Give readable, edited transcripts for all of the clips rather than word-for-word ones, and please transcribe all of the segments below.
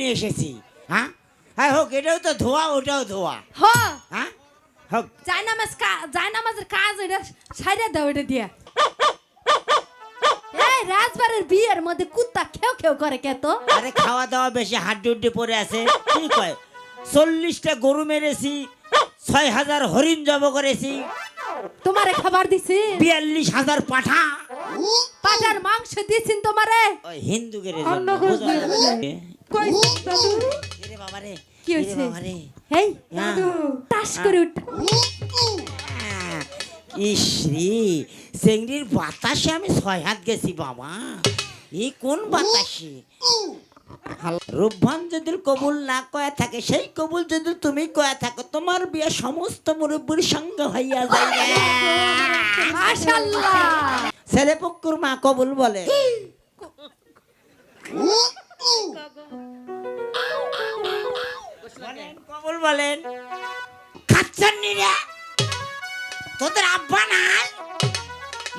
নিয়ে এসেছি। হ্যাঁ হ্যাঁ, হোক, এটাও তো ধোয়া, ওটাও ধোয়া। হ হ্যাঁ হোক। জায়নামাজের কাজ এটা সাইরা দাও এটা দিয়া। এই রাজবাড়ির বিয়ের মধ্যে কুত্তা খেউ খেউ করে কে তো? আরে খাওয়া দাওয়া বেশি, হাড্ডি উড্ডি পরে আছে। কি কয়, 40টা গরু মেরেছি, 6000 হরিণ জব করেছি, তোমারে খাবার দিছি, 42,000 পাঠা। পাটার মাংস দিছিন তোমারে। ওই হিন্দুকে রে অন্য কই কই দাদু রে বাবা রে, কি হইছে? বাবা রে। এই হ্যাঁ। দাদু টাস করে উঠ। ইসরি, চেংড়ির বাতাসে আমি 6 হাত গেছি বাবা। এই কোন বাতাসে? রূপবান যদি কবুল না কয়া থাকে, সেই কবুল যদি তুমি কয়া থাকো, তোমার বিয়ে সমস্ত মুরব্বীর সঙ্গে হইয়া যায়। মাশাআল্লাহ। ছেলে পক্ষর মা কবুল বলে। কবুল বলেন। খাচ্ছেন নি রে? তোদের আব্বা নাই?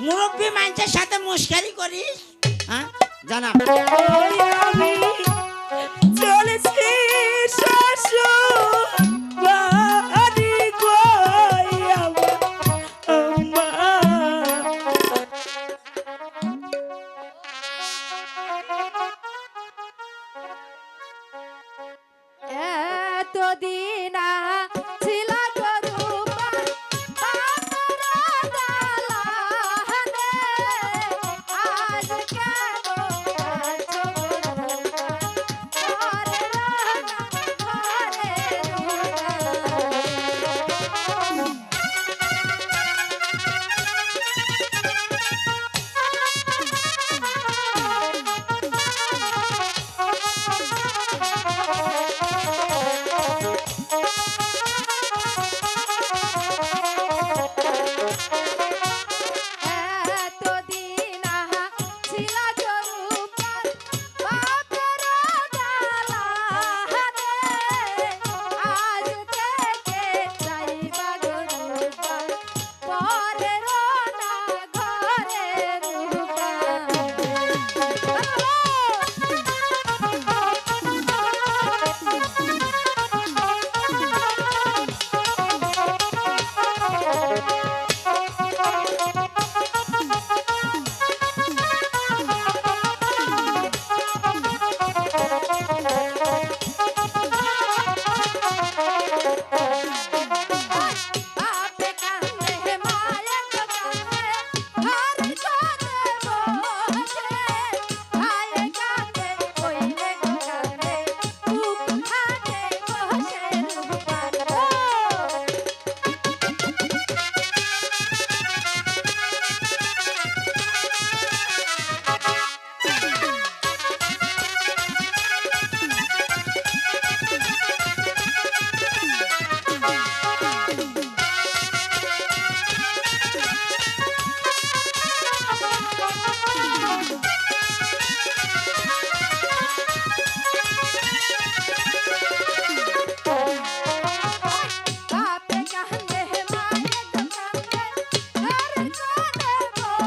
মুরব্বী মানুষের সাথে মুশকারি করিস? হ্যাঁ জানা চলেছি শ্বশুর বাড়ি গো আম্মা। এতদিন ছিল গরুপা বাপরা দালানে, আজ কেন আছো গরুপা ঘরে এতদিন ছিল গরুপা বাপরা দালানে, আজ থেকে যাইবা গরুপা পরে রোনা ঘরে রূপা। বাপে কান্দে মায়ের কান্দে ঘর কোণে বসে, ভাইয়ে কান্দে কইলে কান্দে বুক খাটে বসে রূপার গো। বাপে কান্দে মায়ের কান্দে ঘর কোণে বসে,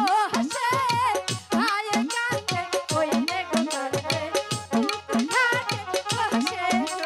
ভাইয়ে কান্দে কইলে কান্দে বুক খাটে বসে রূপা।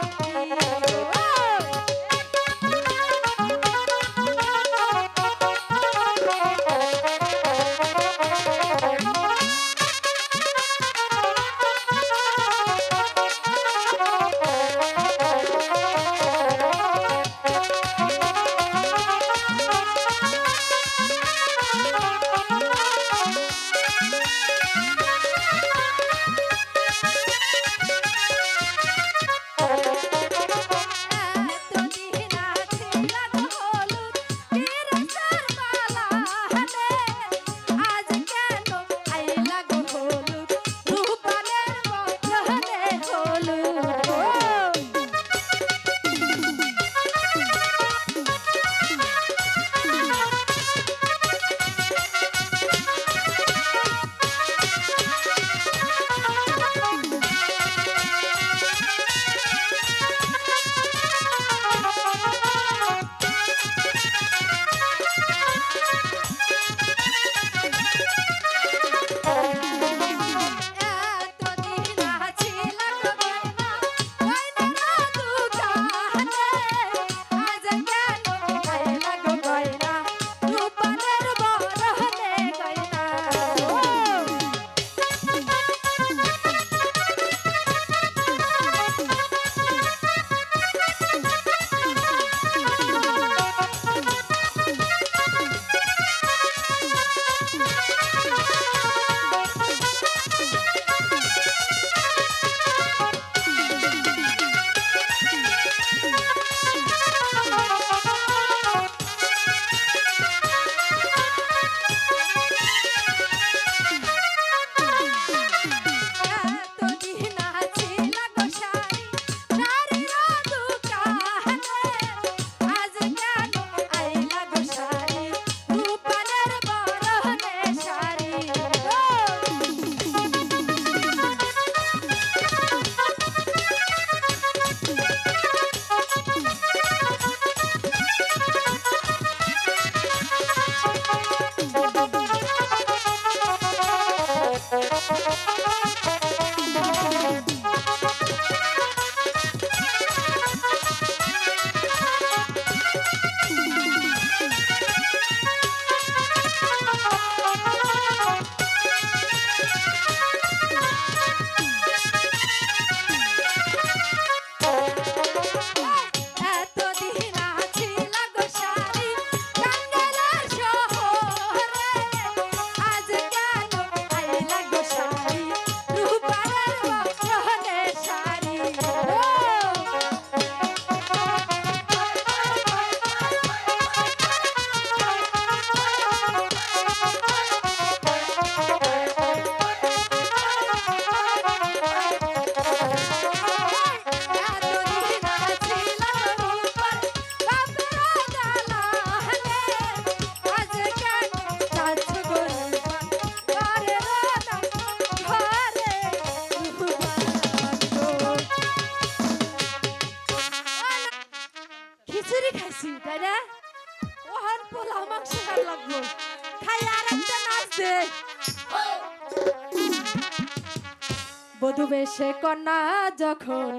বধূ বেশে কন্যা যখন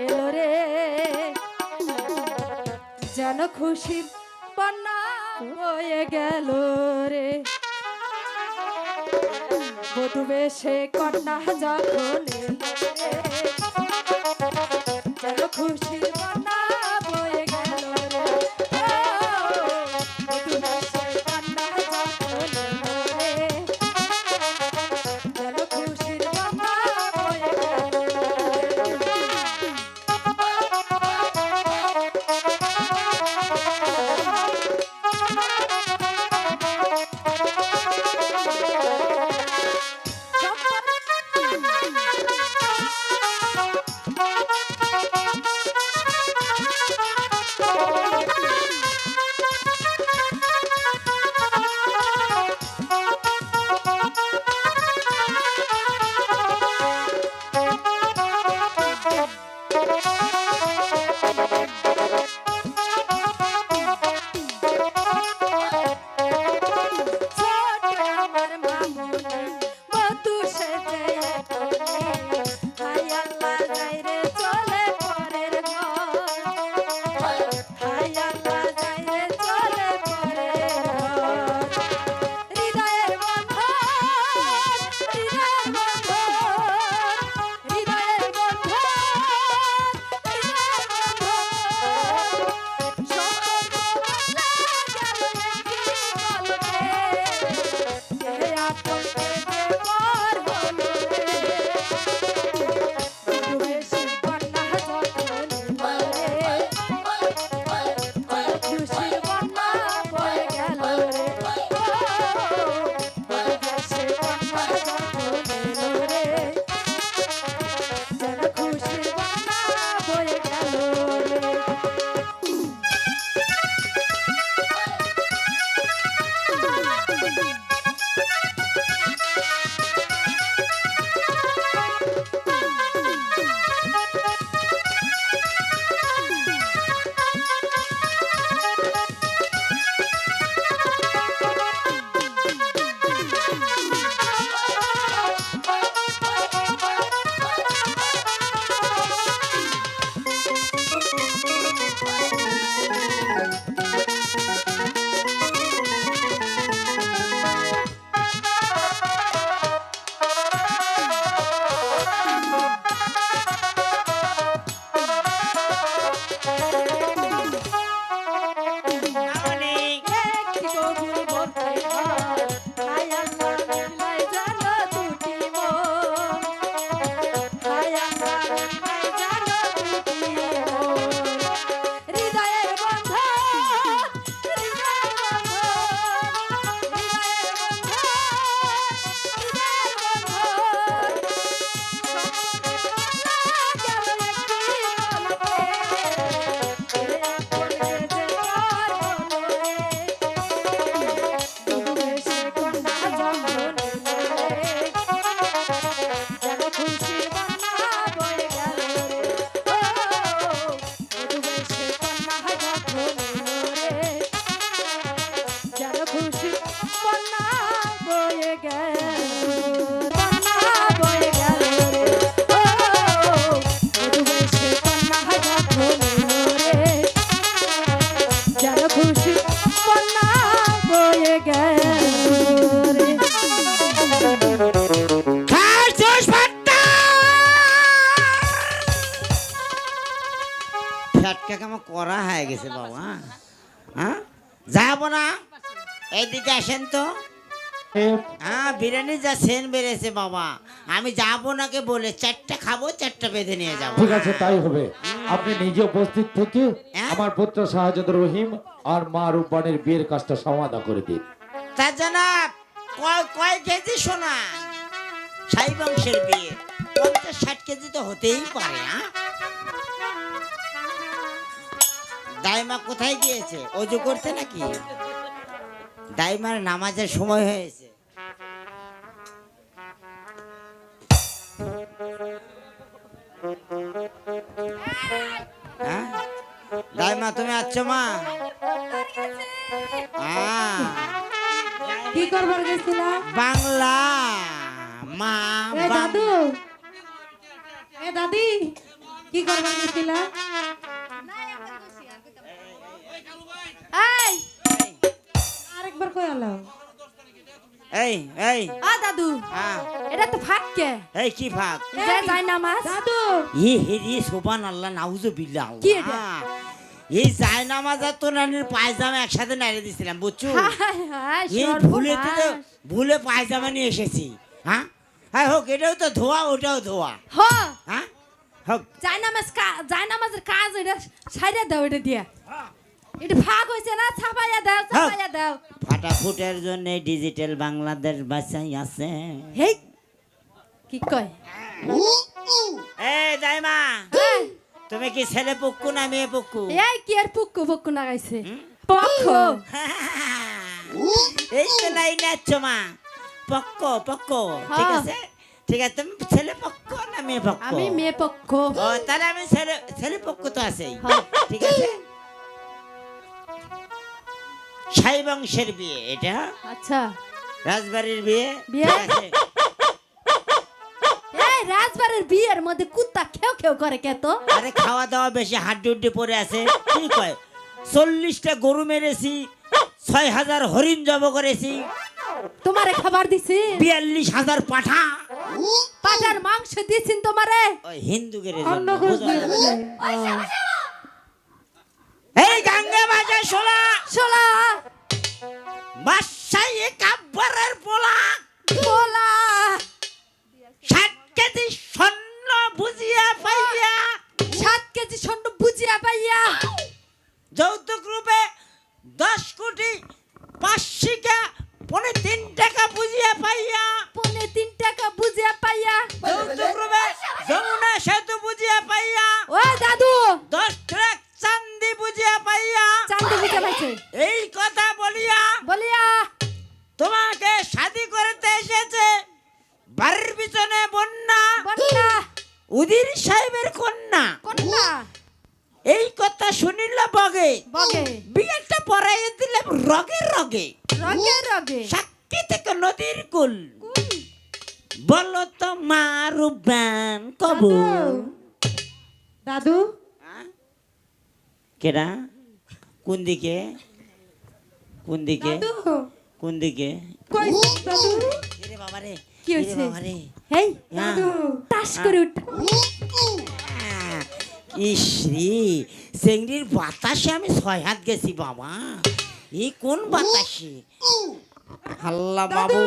এলো রে, যেন খুশির বন্যা বয়ে গেল রে। বধূ বেশে কন্যা যখন এলো রে, যেন খুশির বন্যা বয়ে গেল রে। বধূ বেশে কন্যা যখন এলো রে, যেন খুশির বন্যা বয়ে গেল রে। ফ্যাটটাকে আমার করা হয়ে গেছে বাবা। হ্যাঁ যাবো না, এইদিকে আসেন তো। হ্যাঁ বিরিয়ানি যা সেন বেড়েছে বাবা, আমি যাবো নাকে বলে 4টা খাবো, 4টা বেঁধে নিয়ে যাবো। ঠিক আছে তাই হবে। আপনি নিজে উপস্থিত থেকে আমার পুত্র শাহজাদ রহিম আর মা রূপবানের বিয়ের কাজটা সমাধা করে দিন। তা জানাব কয় কেজি সোনা? সাই বংশের বিয়ে 50-60 কেজি তো হতেই পারে। হ্যাঁ দাইমা কোথায় গিয়েছে? অজু করতে নাকি? দাইমার নামাজের সময় হয়েছে। হ্যাঁ দাইমা তুমি আছো মা? কি করবার গেছিলা? বাংলা মা এ দাদু এ দাদি কি করবার গেছিলা এই আরেকবার কই আলাও এই এই আ দাদু হ্যাঁ এটা তো ফাটকে এই কি ভাগ যে যায় নামাজ দাদু হেরি সোবান আল্লাহ নাউজুবিল্লাহ কি এটা? এই যায় নামাজ আর তো নানির পায়জামা একসাথে নাড়িয়ে দিছিলাম বুঝছো হায় হায় এই ভুলে তো সর্বনাশ ভুলে পায়জামা নিয়ে এসেছি হ্যাঁ হ্যাঁ হোক এটাও তো ধোয়া ওটাও ধোয়া হ হ্যাঁ হোক যায় নামাজের কাজ এটা ছাইরা দাও এটা দিয়া এটা ভাগ হইছে না ছাপাইয়া দাও ফাটাফুটের জন্য ডিজিটাল বাংলাদেশ বাসাই আছে হেই কি কয় এই দাইমা এই, তুমি কি ছেলে পক্কু না মেয়ে পক্কু এই কি আর পুক্কু লাগাইছে পক্ষ এই তো নাই নাচছো মা পক্ক পক্ক ঠিক হ্যাঁ। আছে ঠিক আছে তুমি ছেলে পক্ক না মেয়ে পক্ক আমি মেয়ে পক্ষ ও তাহলে আমি ছেলে ছেলে পক্ষ তো আছেই হ্যাঁ। ঠিক আছে সাই বংশের বিয়ে এটা আচ্ছা রাজবাড়ির বিয়ে বিয়ে? ঠিক আছে? এই রাজবাড়ির বিয়ের মধ্যে কুত্তা খেউ করে কে তো আরে খাওয়া দাওয়া বেশি হাড্ডি উড্ডি পরে আছে কি কয় 40টা গরু মেরেছি 6000 হরিণ জব করেছি তোমারে খাবার দিছি 42,000 পাঠা পাটার মাংস দিছিন তোমারে ওই হিন্দুদের অন্য জন্য ঘুষ বোঝা যাবে না। দিয়েছে এই গাঙ্গে বাজা শোলা শোলা বাসাই কাব্বারের পোলা শোলা 60 কেজি স্বর্ণ বুঝিয়া পাইয়া 7 কেজি স্বর্ণ বুঝিয়া পাইয়া যৌতুক রূপে 10 কোটি 5 টাকা বুঝিয়া পাইয়া 3 টাকা বুঝিয়া পাইয়া যৌতুক রূপে যমুনা সেতু বুঝিয়া পাইয়া ও দাদু 10 ট্রাক চান্দি বুঝিয়া পাইয়া চান্দি বুঝিয়া পাইছে এই কথা বলিয়া বলিয়া তোমাকে শাদি করতে এসেছে বাড়ির পিছনে বন্যা বন্যা উদির সাহেবের কন্যা কন্যা এই কথা শুনিল বগে বগে বিয়েটা পরাইয়ে দিলাম রগে রগে রগে সাক্ষী থেকে নদীর কুল বলো তো মারুবান কবুল দাদু কেডা কোন দিকে কোন দিকে দাদু কোন দিকে কই দাদু এরে বাবা রে কি এরে হইছে? বাবা রে হেই হ্যাঁ। দাদু তাস করে উঠ ইসরি চেংড়ির বাতাসে আমি 6 হাত গেছি বাবা এই কোন বাতাসে আল্লাহ বাবু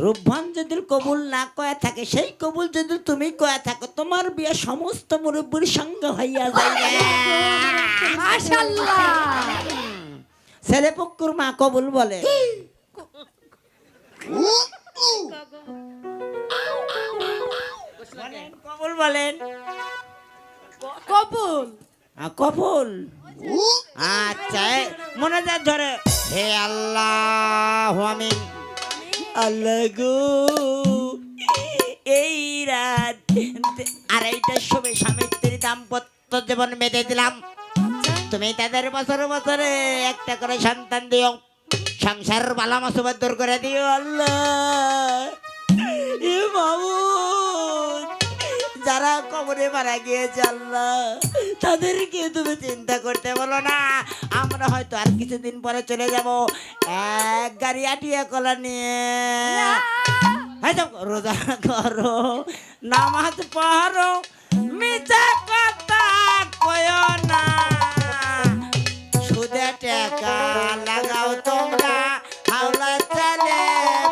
রূপবান যদি কবুল না কয়া থাকে সেই কবুল যদি তুমি কয়া থাকো তোমার বিয়ে সমস্ত মুরব্বীর সঙ্গে হইয়া যায় মাশাআল্লাহ ছেলে পক্ষুর মা কবুল বলে কবুল বলেন কবুল কবুল আচ্ছা মনে যা ধরে হে আল্লাহ আমিন আল্লাহ গো এই রাত 2:30টার সময় স্বামী স্ত্রী দাম্পত্য জীবন বেঁধে দিলাম তুমি তাদের বছরে বছরে একটা করে সন্তান দিও সংসার বালা মাসুবাদ দূর করে দিও আল্লাহ এ বাবু যারা কবরে মারা গিয়েছে আল্লাহ তাদেরকে তুমি চিন্তা করতে বলো না আমরা হয়তো আর কিছুদিন পরে চলে যাব এক গাড়ি আটিয়া কলা নিয়ে হয়তো রোজা করো নামাজ পড়ো মিথ্যা কথা কয় না সুদে টাকা লাগাও তোমরা হাওলা চালে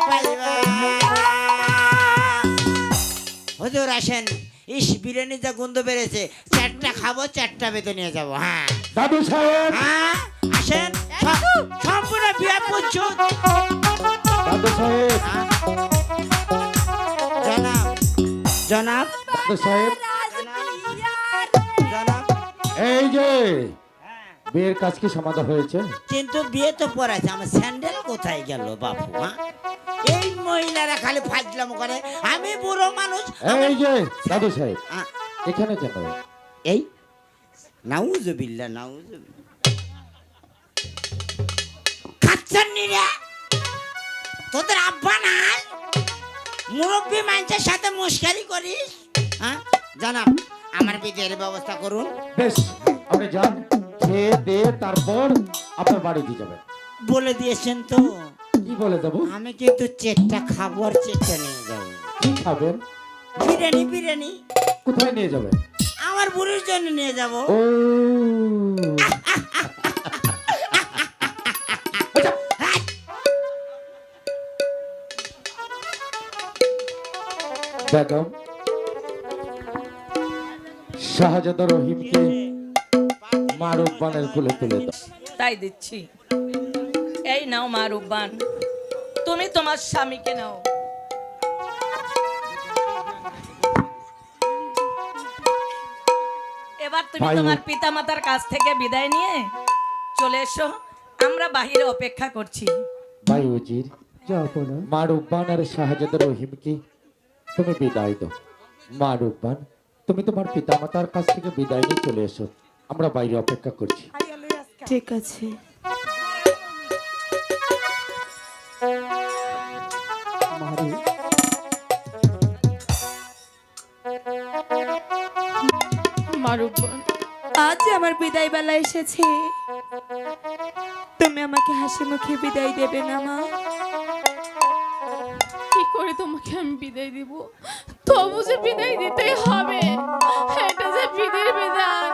পাইবা হুজুর আসেন ইস বিরিয়ানি যা গন্ধ বেড়েছে 4টা খাবো 4টা বেঁধে নিয়ে যাবো হ্যাঁ দাদু সাহেব হ্যাঁ আসেন সম্পূর্ণ বিয়ে প্রস্তুত দাদু সাহেব জনাব জনাব দাদু সাহেব জনাব এই যে বিয়ের কাজ কি সমাধা হয়েছে? কিন্তু বিয়ে তো পড়াইছে আমার স্যান্ডেল কোথায় গেল বাপু হ্যাঁ এই মহিলারা খালি ফাজলাম করে আমি বুড়ো মানুষ এই যে দাদু সাহেব আ- এখানে কেন? এই নাউজুবিল্লাহ নাউজুবিল্লাহ খাচ্ছেন নি রে তোদের আব্বা নাই মুরব্বী মানুষের সাথে মুশকারি করিস হ্যাঁ জানাব আমার বিয়ের ব্যবস্থা করুন। বেশ, আপনি যান, খেয়ে দিয়ে তারপর আপনার বাড়িতে যাবেন। বলে দিয়েছেন তো, কি বলে দেবো? আমি কিন্তু চেকটা খাবো আর চেকটা নিয়ে যাবো। কি খাবেন? বিরিয়ানি বিরিয়ানি কোথায় নিয়ে যাবেন? আমার বুড়ির জন্য নিয়ে যাব। ও বেগম, শাহজাদা রহিমকে মা রূপবানের কোলে তুলে দাও। তাই দিচ্ছি। এই নাও মা রূপবান, তুমি তোমার স্বামীকে নাও। এবার তুমি ভাই, তোমার পিতামাতার কাছ থেকে বিদায় নিয়ে চলে এসো, আমরা বাহিরে অপেক্ষা করছি। ভাই উজির, মা রূপবান আর শাহজাদা রহিমকে তুমি বিদায় দাও। মা রূপবান, তুমি তোমার পিতামাতার কাছ থেকে বিদায় নিয়ে চলে এসো, আমরা বাইরে অপেক্ষা করছি। ঠিক আছে। মারুব্বান, আজ আমার বিদায় বেলা এসেছে, তুমি আমাকে হাসি মুখে বিদায় দেবে না মা? কি করে তোমাকে আমি বিদায় দিব? তবু যে বিদায় দিতেই হবে, এটা যে বিধির বিধান,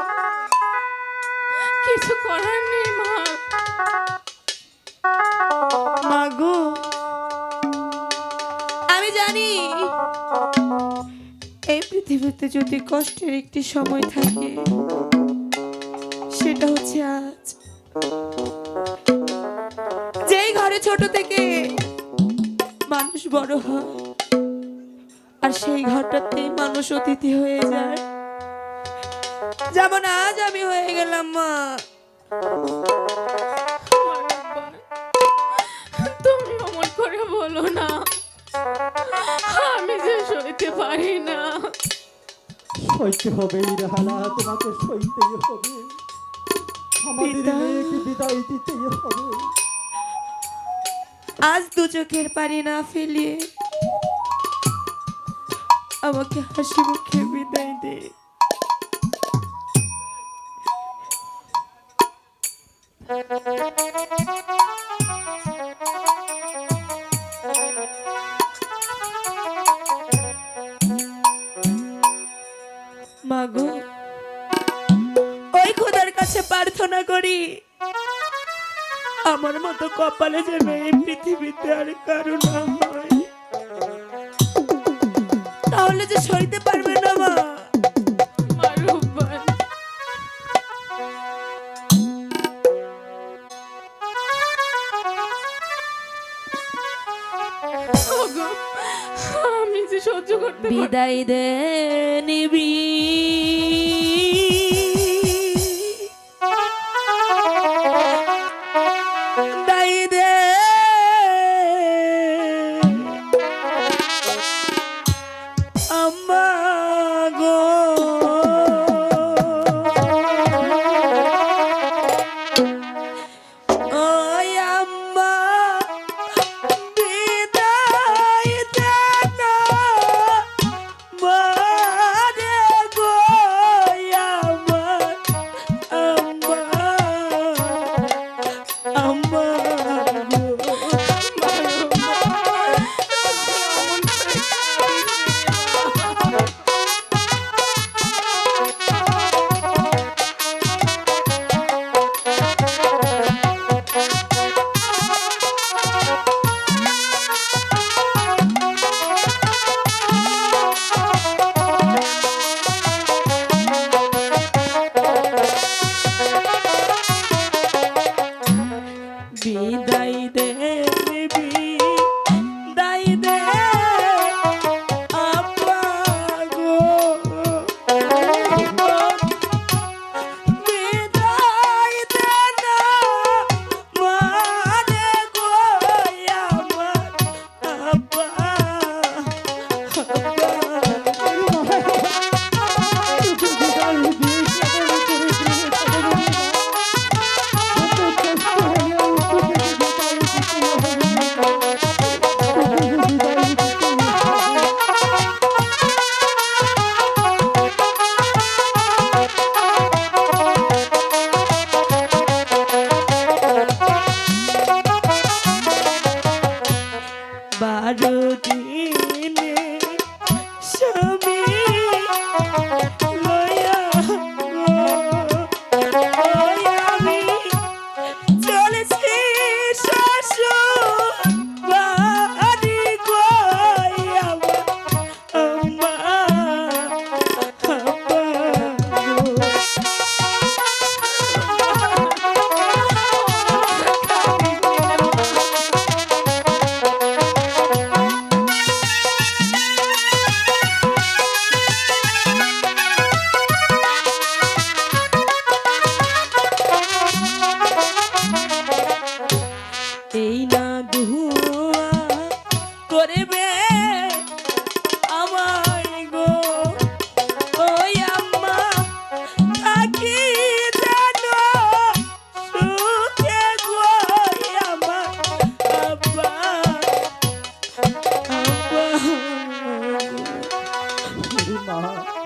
কিছু করার নেই মা। মাগো, আমি জানি এই পৃথিবীতে যদি কষ্টের একটি সময় থাকে সেটা হচ্ছে আজ। যেই ঘরে ছোট থেকে মানুষ বড় হয় আর সেই ঘরটাতেই মানুষ অতিথি হয়ে যায়, যেমন আজ আমি হয়ে গেলাম মা। মারুব্বান, তুমি অমন করে বলো না, আমি যে সইতে পারি না। সইতে হবে ইরাহানা, তোমাকে সইতেই হবে, আমাদের পিতা। মেয়েকে বিদায় দিতেই হবে। আজ দু চোখের পানি না ফেলিয়ে আমাকে হাসি মুখে বিদায় দে। মাগো, ওই খোদার কাছে প্রার্থনা করি আমার মতো কপালে যেন এই পৃথিবীতে আর কারো না হয়, তাহলে যে সইতে পারবে না মা। মারুব্বান, ওগো, আমি যে সহ্য করতে পারি না। বিদায় দে নিবি, বিদায় দে আম্মা গো। ওই আম্মা, বিদায় দে না মারে গো। দিনে স্বামী লইয়া ওই আমি চলেছি শ্বশুর বাড়ি গো আমার আম্মা আব্বা গো। এই না দুয়া করবে আমায় গো ওই আম্মা থাকি জানো সুখে গো আমার আব্বা আব্বা মা